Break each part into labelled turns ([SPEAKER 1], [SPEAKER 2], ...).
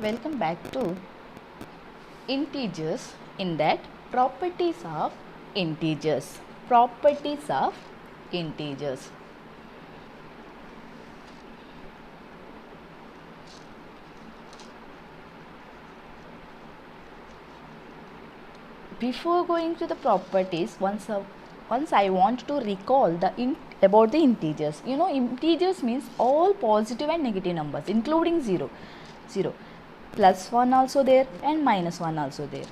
[SPEAKER 1] Welcome back to integers, in that properties of integers. Properties of integers. Before going to the properties, once I want to recall about the integers. You know, integers means all positive and negative numbers, including 0. Plus 1 also there and minus 1 also there.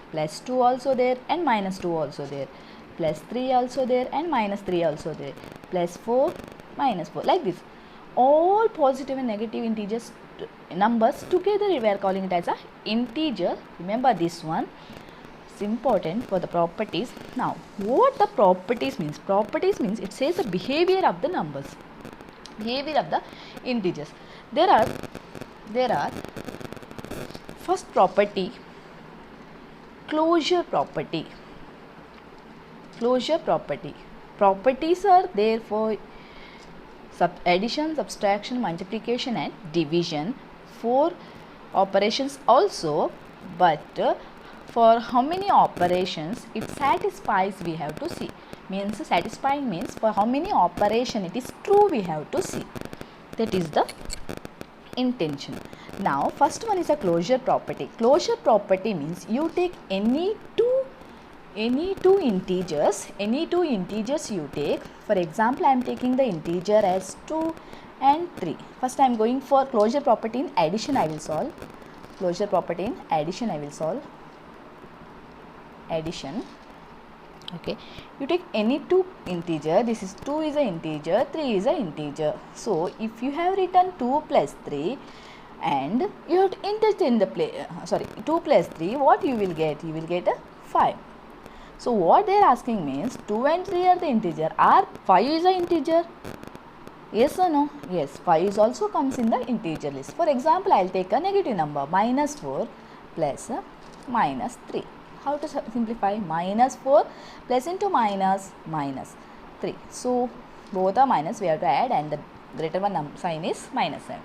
[SPEAKER 1] Plus 2 also there and minus 2 also there. Plus 3 also there and minus 3 also there. Plus 4, minus 4. Like this. All positive and negative integers numbers together we are calling it as a integer. Remember this one. It's important for the properties. Now, what the properties means? Properties means it says the behavior of the numbers. Behavior of the integers. There are first property, closure property. Closure property. Properties are there for addition, subtraction, multiplication and division. For operations also, but for how many operations it satisfies we have to see. Means satisfying means for how many operation it is true we have to see. That is the intention. Now first one is a closure property. Closure property means you take any two integers you take. For example, I am taking the integer as 2 and 3. First I am going for closure property in addition I will solve. Closure property in addition I will solve. Addition. Okay, you take any two integer. This is 2 is an integer, 3 is an integer. So if you have written 2 plus 3 and you have to interchange the 2 plus 3, what you will get? You will get a 5. So what they are asking means 2 and 3 are the integer. Are 5 is an integer? Yes or no? Yes, 5 is also comes in the integer list. For example, I will take a negative number, minus 4 plus minus 3. How to simplify? Minus 4 plus into minus 3. So both are minus, we have to add, and the greater one sign is minus 7.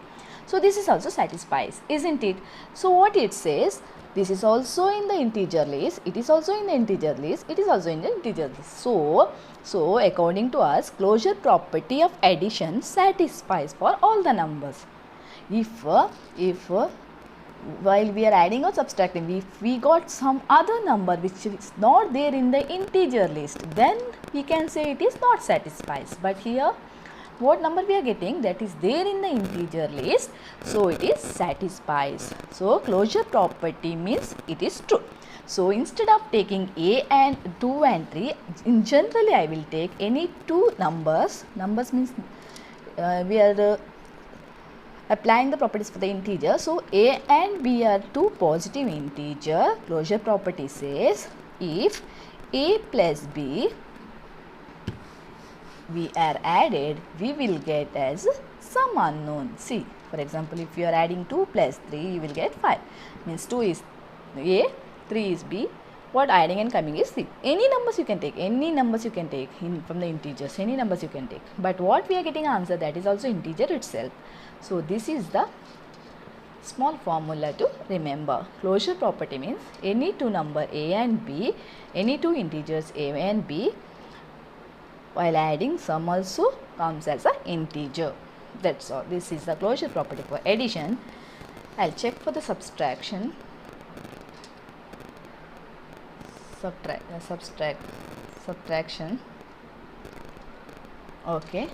[SPEAKER 1] So this is also satisfies, isn't it? So what it says, this is also in the integer list, it is also in the integer list, it is also in the integer list. So according to us, closure property of addition satisfies for all the numbers. If while we are adding or subtracting, if we got some other number which is not there in the integer list, then we can say it is not satisfies. But here what number we are getting, that is there in the integer list, so it is satisfies. So closure property means it is true. So instead of taking a and 2 and 3, in generally I will take any two numbers. Numbers means we are applying the properties for the integer. So a and b are two positive integer. Closure property says if a plus b we are added, we will get as some unknown. See, for example, if you are adding 2 plus 3, you will get 5. Means 2 is a, 3 is b. What adding and coming is c. Any numbers you can take, from the integers, any numbers you can take. But what we are getting answer, that is also integer itself. So this is the small formula to remember. Closure property means any two number a and b, any two integers a and b, while adding sum also comes as an integer. That's all. This is the closure property for addition. I'll check for the subtraction. Subtraction. Okay.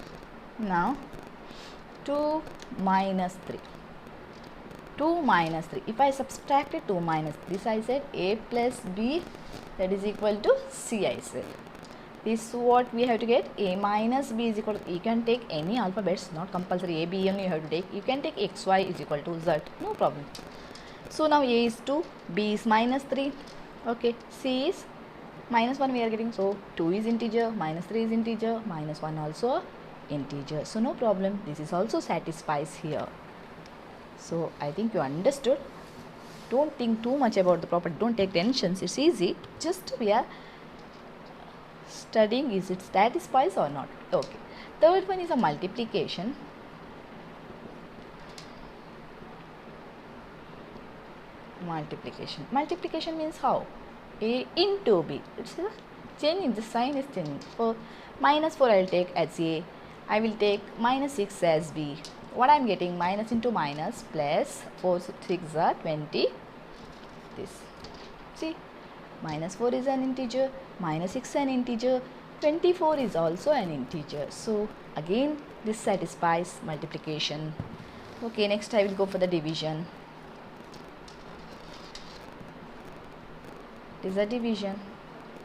[SPEAKER 1] Now 2 minus 3. 2 minus 3. If I subtracted 2 minus this, I said a plus b, that is equal to c, I said. This is what we have to get. A minus b is equal to, you can take any alphabets, not compulsory a, b only you have to take. You can take x, y is equal to z, no problem. So now a is 2, b is minus 3, okay, c is minus 1 we are getting. So 2 is integer, minus 3 is integer, minus 1 also integer. So no problem, this is also satisfies here. So I think you understood. Don't think too much about the property, don't take tensions, it's easy. Just we are studying, is it satisfies or not. Okay. Third one is a multiplication. multiplication. Multiplication means how? A into B. It's a changing, the sign is changing. For minus 4 I will take as A. I will take minus 6 as B. What I am getting? Minus into minus plus 4 6 are 20. This. See, minus 4 is an integer, minus 6 an integer, 24 is also an integer. So again this satisfies multiplication. Okay, next I will go for the division. It is a division.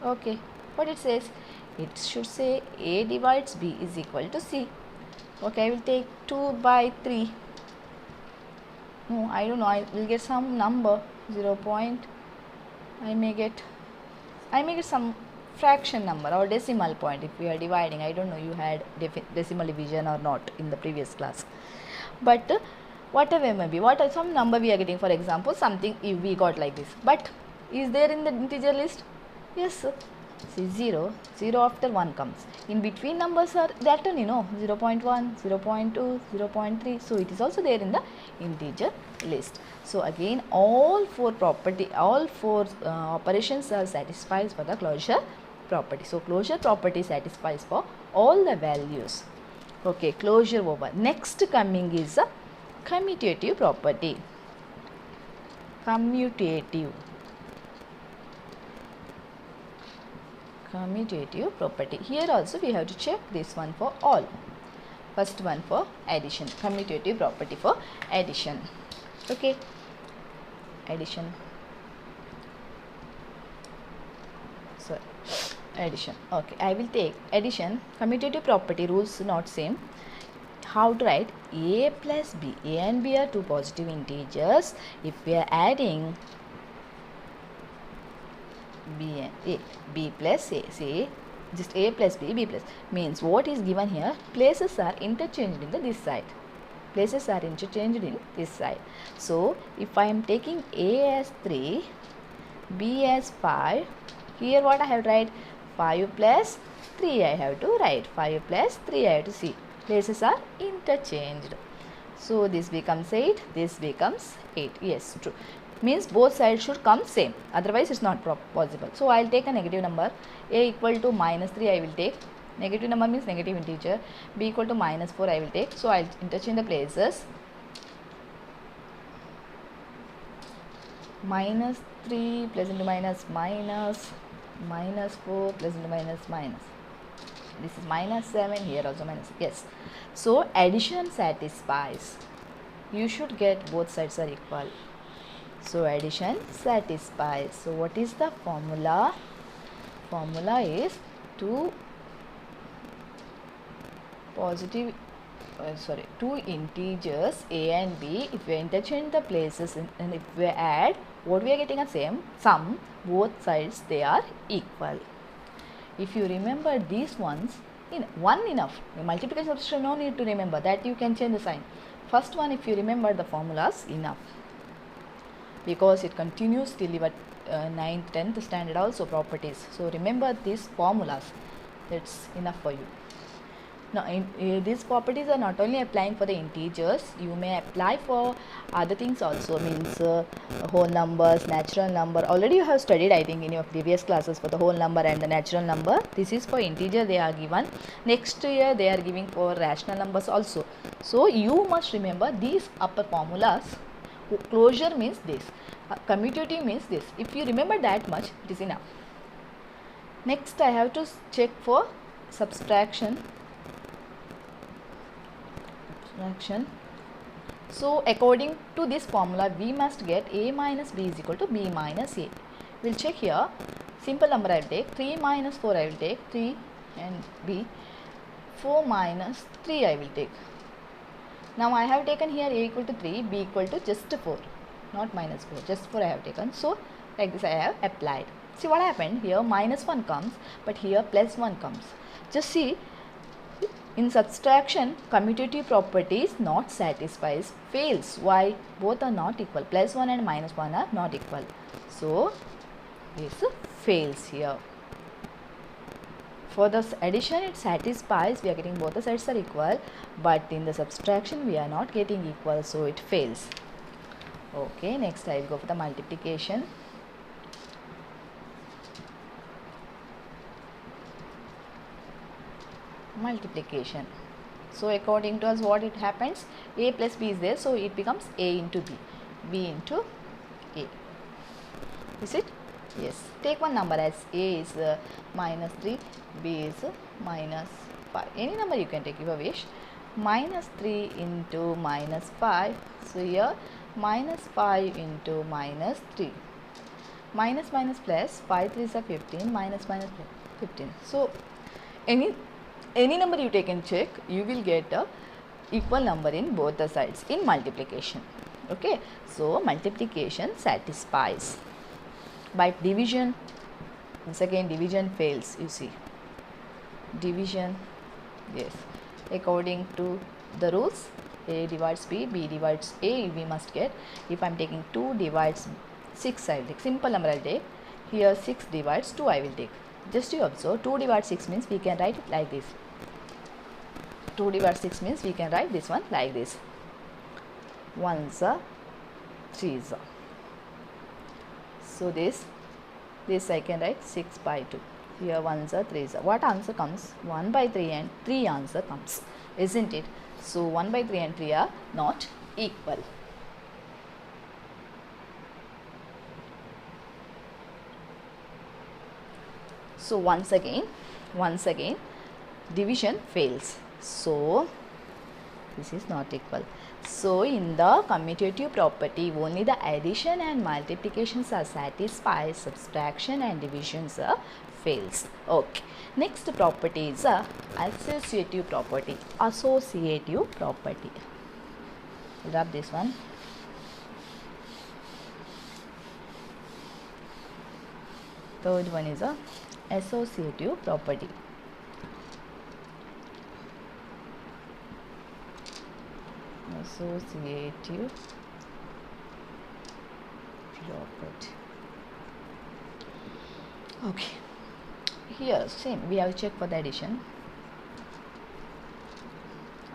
[SPEAKER 1] Okay, what it says? It should say A divides B is equal to C. Okay, I will take 2 by 3. No, I don't know, I will get some number, 0. I may get some fraction number or decimal point if we are dividing. I don't know you had decimal division or not in the previous class. But whatever may be, some number we are getting, for example, something if we got like this. But is there in the integer list? Yes. See, 0 after 1 comes. In between numbers are that only, no, 0.1, 0.2, 0.3. So it is also there in the integer list. So again all four operations are satisfied for the closure property. So closure property satisfies for all the values. Okay, closure over. Next coming is a commutative property. Commutative property. Here also we have to check this one for all. First one for addition. Commutative property for addition. Okay, addition. Sorry, addition. Okay, I will take addition. Commutative property rules not same. How to write? A plus B. A and B are two positive integers. If we are adding B and A, B plus A, say just A plus B, B plus, means what is given here? Places are interchanged in this side. Places are interchanged in this side. So if I am taking A as 3, B as 5, here what I have to write? 5 plus 3 I have to write. 5 plus 3 I have to see. Places are interchanged. So this becomes 8, this becomes 8. Yes, true. Means both sides should come same, otherwise it's not possible. So I will take a negative number. A equal to minus 3 I will take. Negative number means negative integer. B equal to minus 4 I will take. So I will interchange the places. Minus 3 plus into minus, minus 4 plus into minus, minus. This is minus 7, here also minus. Yes. So addition satisfies. You should get both sides are equal. So addition satisfies. So what is the formula? Formula is two integers A and B. If we interchange the places and if we add, what we are getting a same sum, both sides they are equal. If you remember these ones, one enough. Multiplication substitution no need to remember, that you can change the sign. First one, if you remember the formulas, enough, because it continues till your 9th 10th standard also properties. So remember these formulas, that's enough for you. Now these properties are not only applying for the integers, you may apply for other things also, means whole numbers, natural number. Already you have studied I think in your previous classes for the whole number and the natural number. This is for integer they are given. Next year they are giving for rational numbers also. So you must remember these upper formulas. Closure means this, commutative means this. If you remember that much, it is enough. Next I have to check for subtraction. So according to this formula, we must get A minus B is equal to B minus A. We'll check here. Simple number I will take. 3 minus 4 I will take. 3 and B. 4 minus 3 I will take. Now I have taken here A equal to 3, B equal to just 4. Not minus 4. Just 4 I have taken. So like this I have applied. See what happened? Here minus 1 comes, but here plus 1 comes. Just see. In subtraction, commutative properties not satisfies, fails. Why? Both are not equal. Plus 1 and minus 1 are not equal. So this fails here. For the addition it satisfies, we are getting both the sides are equal, but in the subtraction we are not getting equal, so it fails. Okay, next I will go for the multiplication. Multiplication. So according to us, what it happens, a plus b is there, so it becomes a into b, b into a. Is it? Yes. Take one number as a is minus 3, b is minus 5. Any number you can take if you wish. Minus 3 into minus 5. So here minus 5 into minus 3. Minus minus plus, 5 3 is 15, minus minus 15. So any number you take and check, you will get a equal number in both the sides in multiplication. Okay, so multiplication satisfies. But division, once again division fails, you see. Division, yes, according to the rules, a divides b, b divides a, we must get. If I am taking 2 divides 6, I will take simple number, I will take. Here 6 divides 2, I will take. Just you observe, 2 divides 6 means we can write it like this. 2 divides 6 means we can write this one like this. 1s are 3s are. So this I can write 6 by 2. Here 1s are 3s are. What answer comes? 1 by 3 and 3 answer comes. Isn't it? So 1 by 3 and 3 are not equal. So once again division fails. So this is not equal. So in the commutative property, only the addition and multiplications are satisfied, subtraction and divisions are fails. Okay. Next property is associative property. Associative property. Rub this one. Third one is associative property. Associative property. Okay, here same, we have to check for the addition.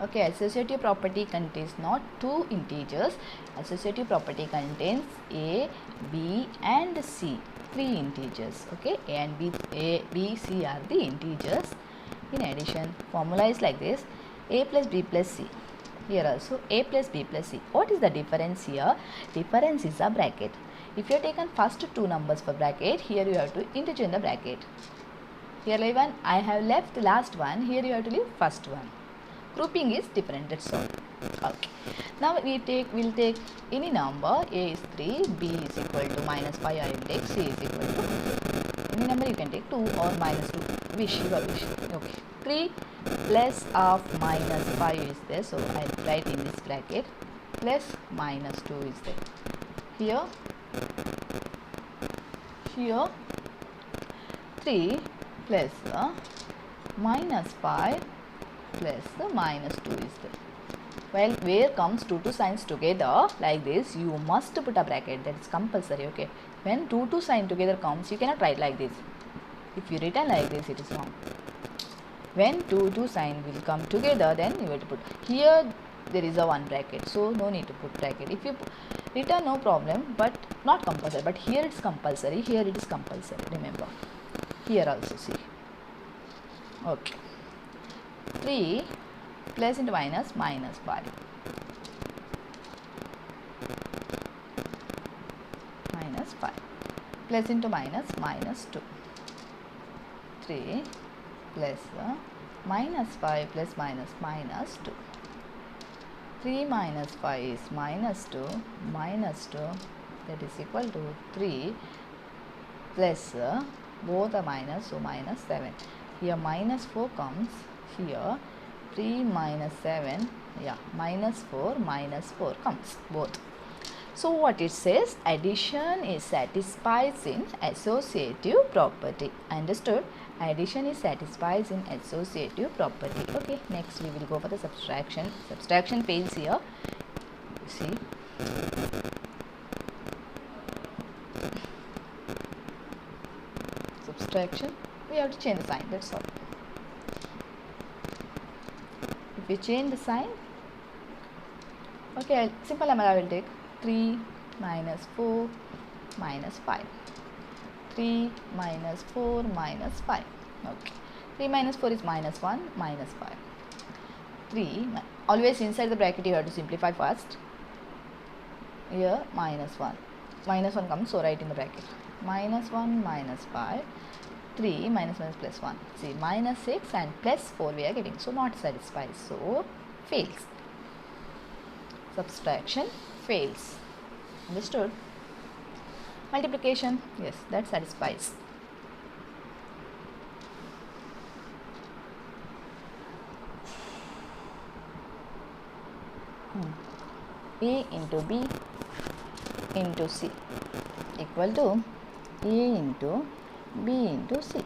[SPEAKER 1] Okay, associative property contains not two integers. Associative property contains a, b and c, three integers. Okay, a and b, c are the integers. In addition, formula is like this: a plus b plus c. Here also a plus b plus c. What is the difference here? Difference is a bracket. If you have taken first two numbers for bracket, here you have to interchange the bracket. Here even I have left the last one. Here you have to leave first one. Grouping is different. That's all. Okay. Now we'll take any number. A is 3, b is equal to minus 5. I will take c is equal to any number you can take 2 or minus 2. Wish your wish. Okay. 3 plus of minus 5 is there. So I will write in this bracket. Plus minus 2 is there. Here 3 plus minus 5 plus the minus 2 is there. Well, where comes two signs together like this, you must put a bracket. That is compulsory. Okay. When two sign together comes, you cannot write like this. If you written like this, it is wrong. When two sign will come together, then you have to put. Here there is a one bracket, so no need to put bracket. If you written, no problem, but not compulsory. But here it is compulsory. Here it is compulsory. Remember. Here also see. Okay. 3 plus into minus, minus 5. Minus 5. Plus into minus, minus 2. 3 plus minus 5 plus minus, minus 2. 3 minus 5 is minus 2. Minus 2, that is equal to 3 plus both are minus, so minus 7. Here minus 4 comes. Here 3 minus 7, yeah, minus 4 comes both. So what it says, addition is satisfies in associative property. Understood? Addition is satisfies in associative property. Okay, next we will go for the subtraction. Subtraction fails here. You see, subtraction, we have to change the sign, that's all. If we change the sign, okay, simple number I will take 3 minus 4 minus 5. 3 minus 4 minus 5. Okay. 3 minus 4 is minus 1 minus 5. 3, always inside the bracket you have to simplify first. Here minus 1. Minus 1 comes, so write in the bracket. Minus 1 minus 5. 3 minus 1 is plus 1. See, minus 6 and plus 4 we are getting. So not satisfied. So fails. Subtraction fails. Understood? Multiplication, yes, that satisfies. A into B into C equal to A into B into C.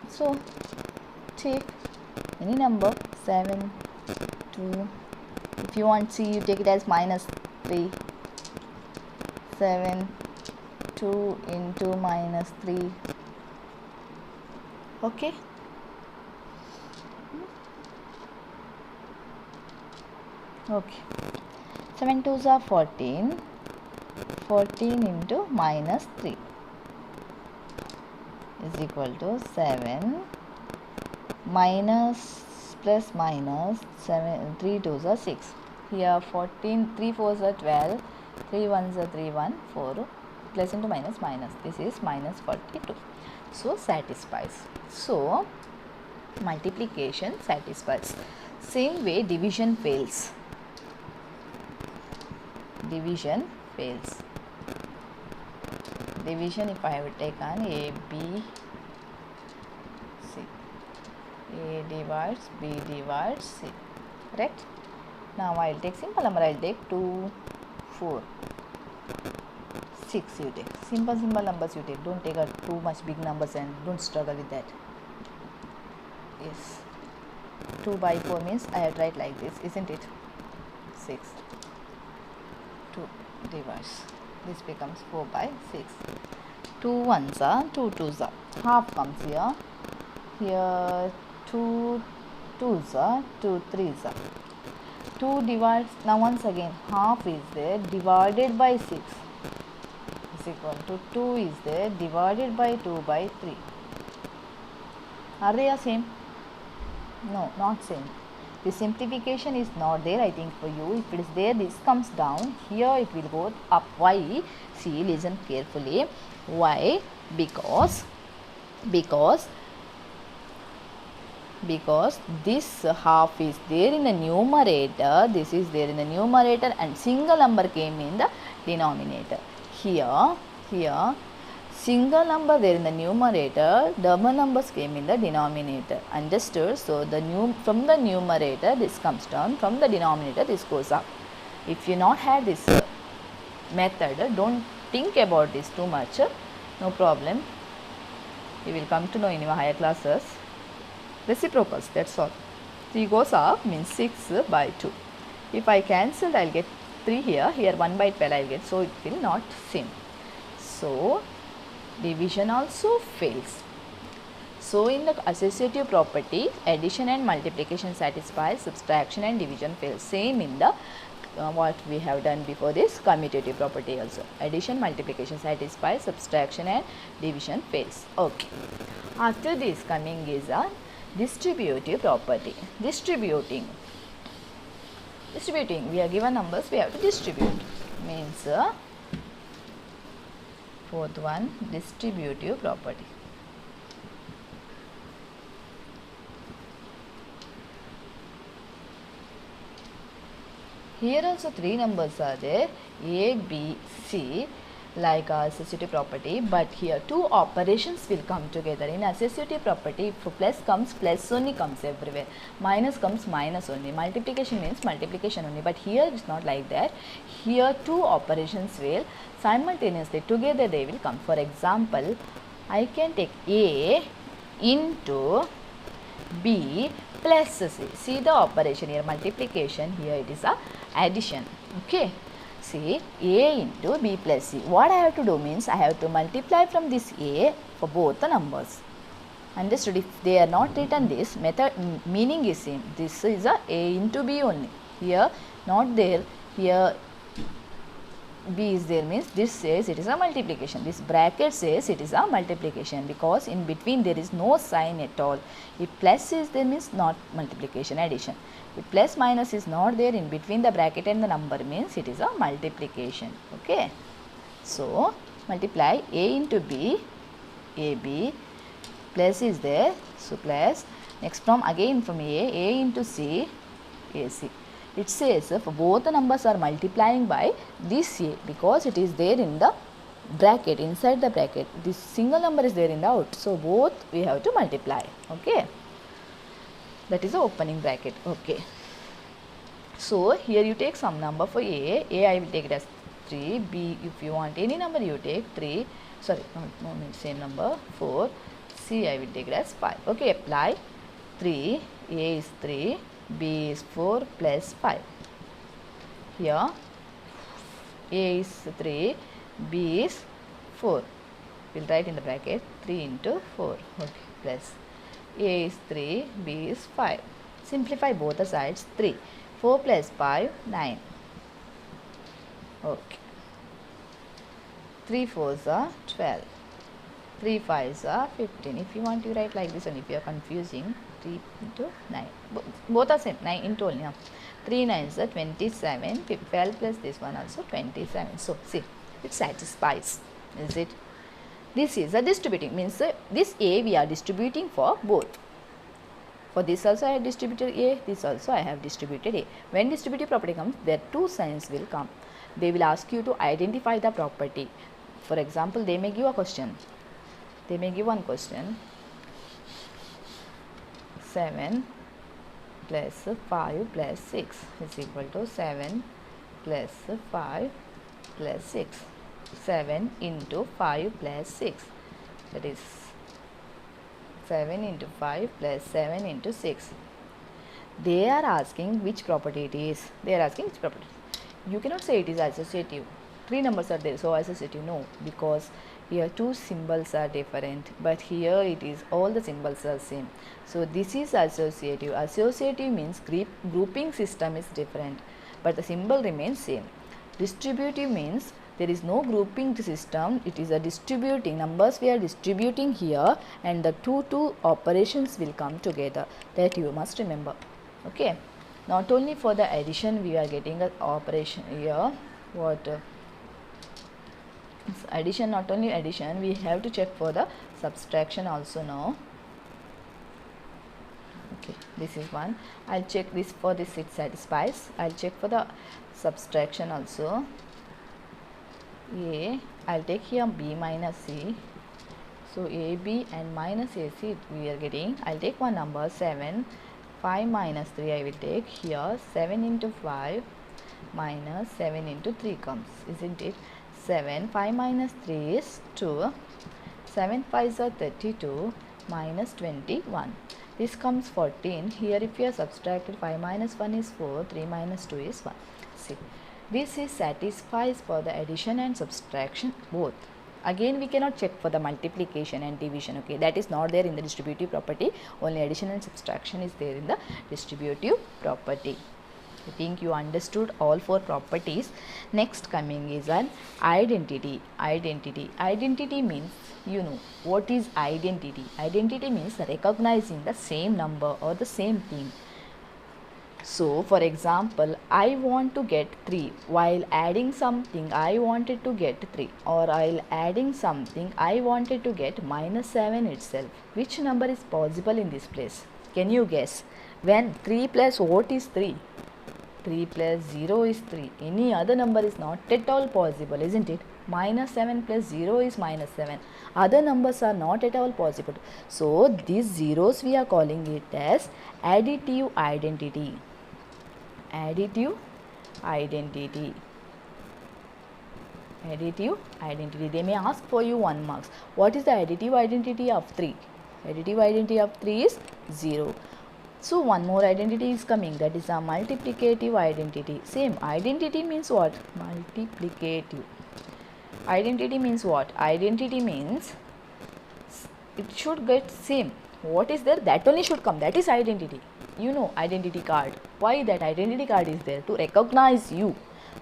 [SPEAKER 1] So take any number 7, 2. If you want C, you take it as minus 3. 7, 2 into minus 3. Okay. Okay. 7 2s are 14. 14 into minus 3 is equal to 7 minus plus minus 7. 3 2s are 6. Here 14, 3 4s are 12. 3 1s are 3 1 4. Plus into minus minus. This is minus 42. So satisfies. So multiplication satisfies. Same way division fails. Division fails. Division, if I have taken A, B, C. A divides, B divides, C. Correct? Now I will take simple number. I will take 2, 4, 6 you take. Simple numbers you take. Don't take too much big numbers and don't struggle with that. Yes. 2 by 4 means I have tried like this, isn't it? 6. 2 divides. This becomes 4 by 6. 2 1s are 2 2s are. Half comes here. Here 2 2s are 2 3s are. 2 divides. Now once again half is there divided by 6 is equal to 2 is there divided by 2 by 3. Are they same? No, not same. The simplification is not there, I think, for you. If it is there, this comes down. Here it will go up. Why? See, listen carefully. Why? Because this half is there in the numerator. This is there in the numerator and single number came in the denominator. Here single number there in the numerator, double numbers came in the denominator. Understood? So from the numerator this comes down, from the denominator this goes up. If you not had this method, don't think about this too much. No problem. You will come to know in your higher classes. Reciprocals, that's all. 3 goes up means 6 by 2. If I cancelled, I will get 3 here. Here 1 by 12 I will get. So it will not same. So division also fails. So in the associative property, addition and multiplication satisfies, subtraction and division fails. Same in the what we have done before this commutative property also. Addition, multiplication satisfies, subtraction and division fails. Okay. After this coming is a distributive property. Distributing. We are given numbers, we have to distribute. Means fourth one, distributive property. Here also 3 numbers are there, A, B, C, like associative property, but here 2 operations will come together. In associative property, if plus comes, plus only comes everywhere. Minus comes, minus only. Multiplication means multiplication only. But here it's not like that. Here 2 operations will simultaneously together they will come. For example, I can take A into B plus C. See the operation here, multiplication. Here it is a addition. Okay. See, A into B plus C. What I have to do means I have to multiply from this A for both the numbers. Understood? If they are not written this, method meaning is same. This is a into B only. Here not there. Here B is there means this says it is a multiplication. This bracket says it is a multiplication because in between there is no sign at all. If plus is there means not multiplication, addition. If plus minus is not there in between the bracket and the number means it is a multiplication. Okay. So multiply A into B, AB, plus is there, so plus, next from again from A into C, AC. It says if both the numbers are multiplying by this A because it is there in the bracket, inside the bracket, this single number is there in the out, so both we have to multiply. Okay, that is the opening bracket. Okay, so here you take some number for A I will take it as 3, B if you want any number you take 3, sorry no same number 4, C I will take it as 5. Okay, apply 3, A is 3, B is 4 plus 5. Here A is 3, B is 4. We will write in the bracket 3 into 4. Okay, plus A is 3, B is 5. Simplify both the sides. 3, 4 plus 5, 9. Okay. 3 4s are 12. 3 5s are 15. If you want to write like this and if you are confusing, 3 into 9. Both are same, 9 into only. 3 9s are 27. 12 plus this one also 27. So, see, it satisfies. Is it? This is a distributing, means this A we are distributing for both. For this also I have distributed A, this also I have distributed A. When distributive property comes, there two signs will come. They will ask you to identify the property. For example, they may give a question. They may give one question. 7 plus 5 plus 6 is equal to 7 plus 5 plus 6. 7 into 5 plus 6. That is 7 into 5 plus 7 into 6. They are asking which property it is. They are asking which property. You cannot say it is associative. 3 numbers are there, so associative. No, because here two symbols are different, but here it is all the symbols are same. So this is associative. Associative means grouping system is different, but the symbol remains same. Distributive means there is no grouping system, it is a distributing, numbers we are distributing here and the two operations will come together. That you must remember. Okay, not only for the addition we are getting an operation here, addition, not only addition, we have to check for the subtraction also now. Okay, this is one. I'll check this for this, it satisfies. I'll check for the subtraction also. A, I'll take here B minus C. So AB and minus AC we are getting. I'll take one number 7. 5 minus 3 I will take here. 7 into 5 minus 7 into 3 comes, isn't it? 7, 5 minus 3 is 2. 7 5s are 32 minus 21. This comes 14. Here if you are subtracted, 5 minus 1 is 4, 3 minus 2 is 1. See, this is satisfies for the addition and subtraction both. Again we cannot check for the multiplication and division. Okay, that is not there in the distributive property. Only addition and subtraction is there in the distributive property. I think you understood all four properties. Next coming is an identity. Identity means, you know what is identity. Identity means recognizing the same number or the same thing. So for example, I want to get 3. While adding something I wanted to get 3, or while adding something I wanted to get minus 7 itself. Which number is possible in this place? Can you guess? When 3 plus what is 3? 3 plus 0 is 3. Any other number is not at all possible, isn't it? Minus 7 plus 0 is minus 7. Other numbers are not at all possible. So these zeros we are calling it as additive identity. Additive identity. Additive identity. They may ask for you 1 mark. What is the additive identity of 3? Additive identity of 3 is 0. So one more identity is coming, that is a multiplicative identity. Same, identity means what? Multiplicative. Identity means what? Identity means it should get same. What is there? That only should come. That is identity. You know, identity card. Why that identity card is there? To recognize you.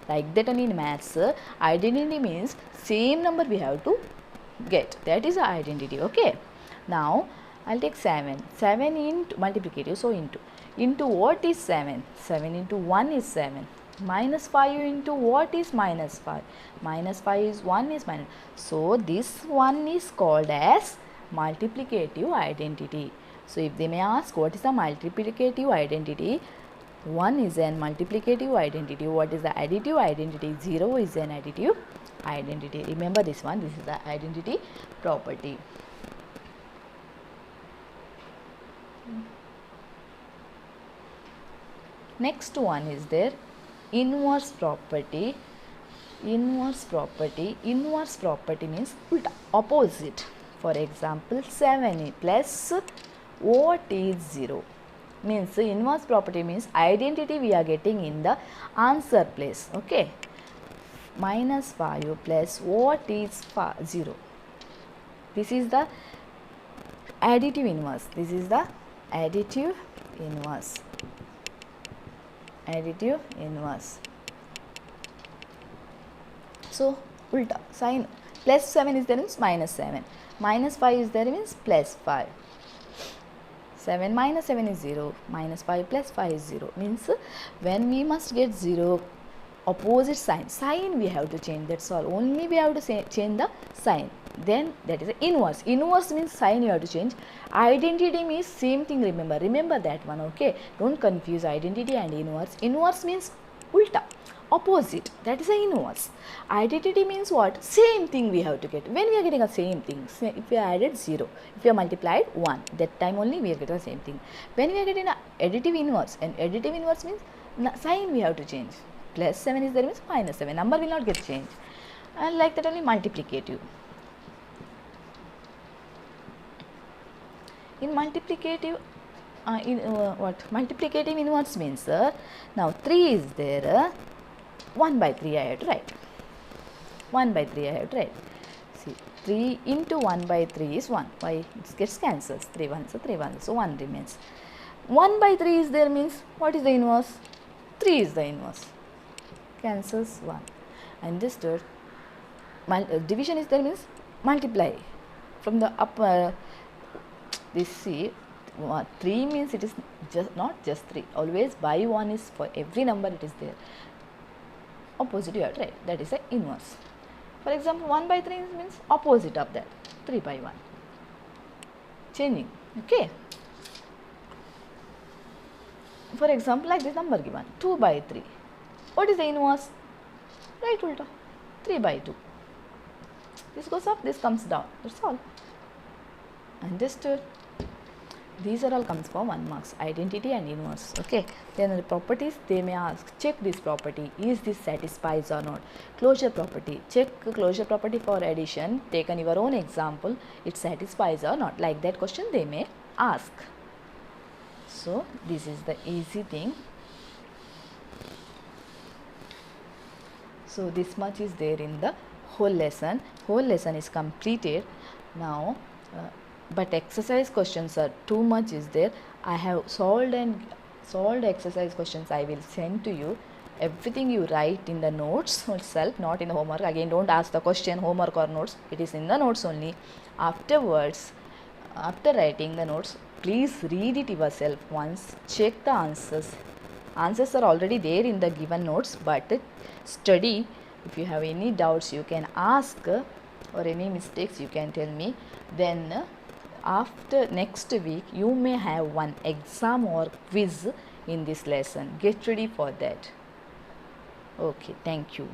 [SPEAKER 1] Like that only in maths, identity means same number we have to get. That is the identity. Okay. Now I'll take 7. 7 into multiplicative. So into what is 7? 7 into 1 is 7. Minus 5 into what is minus 5? Minus 5 is 1 is minus. So this one is called as multiplicative identity. So if they may ask what is the multiplicative identity, 1 is an multiplicative identity. What is the additive identity? 0 is an additive identity. Remember this one. This is the identity property. Next one is there inverse property. Inverse property means ulta, opposite. For example, 7 plus what is 0 means inverse property means identity we are getting in the answer place. Okay, minus 5 plus what is 0. This is the additive inverse. This is the additive inverse. Additive inverse. So ulta sign, plus 7 is there means minus 7, minus 5 is there means plus 5. 7 minus 7 is 0, minus 5 plus 5 is 0. Means when we must get 0, opposite sign we have to change, that's all. Only we have to change the sign. Then that is the inverse. Inverse means sign you have to change. Identity means same thing, remember that one. Okay, don't confuse identity and inverse. Inverse means ulta, opposite, that is the inverse. Identity means what? Same thing we have to get. When we are getting a same thing, if we added 0, if we are multiplied 1, that time only we are getting the same thing. When we are getting an additive inverse, and additive inverse means sign we have to change. Plus 7 is there means minus 7, number will not get changed. And like that only multiplicative. In multiplicative, multiplicative inverse means now 3 is there, 1 by 3 I have to write. 1 by 3 I have to write. See, 3 into 1 by 3 is 1. Why? It gets cancels. 3 1, so 3 1, so 1 remains. 1 by 3 is there means what is the inverse? 3 is the inverse. Cancels 1. Understood? Division is there means multiply from the upper. This see 3 means it is just not just 3, always by 1 is for every number it is there. Opposite you have to write, that is the inverse. For example, 1 by 3 means opposite of that, 3 by 1. Changing. Okay. For example, like this number given 2 by 3. What is the inverse? Right ulta, 3 by 2. This goes up, this comes down. That's all. Understood? These are all comes for 1 marks, identity and inverse. Okay. Then the properties, they may ask, check this property, is this satisfies or not. Closure property, check closure property for addition, taken your own example, it satisfies or not. Like that question they may ask. So this is the easy thing. So this much is there in the whole lesson. Whole lesson is completed now. But exercise questions are too much is there. I have solved exercise questions. I will send to you. Everything you write in the notes itself, not in the homework. Again, don't ask the question homework or notes. It is in the notes only. Afterwards, after writing the notes, please read it yourself once. Check the answers. Answers are already there in the given notes, but study. If you have any doubts, you can ask, or any mistakes you can tell me. Then after next week you may have one exam or quiz in this lesson. Get ready for that. Okay, thank you.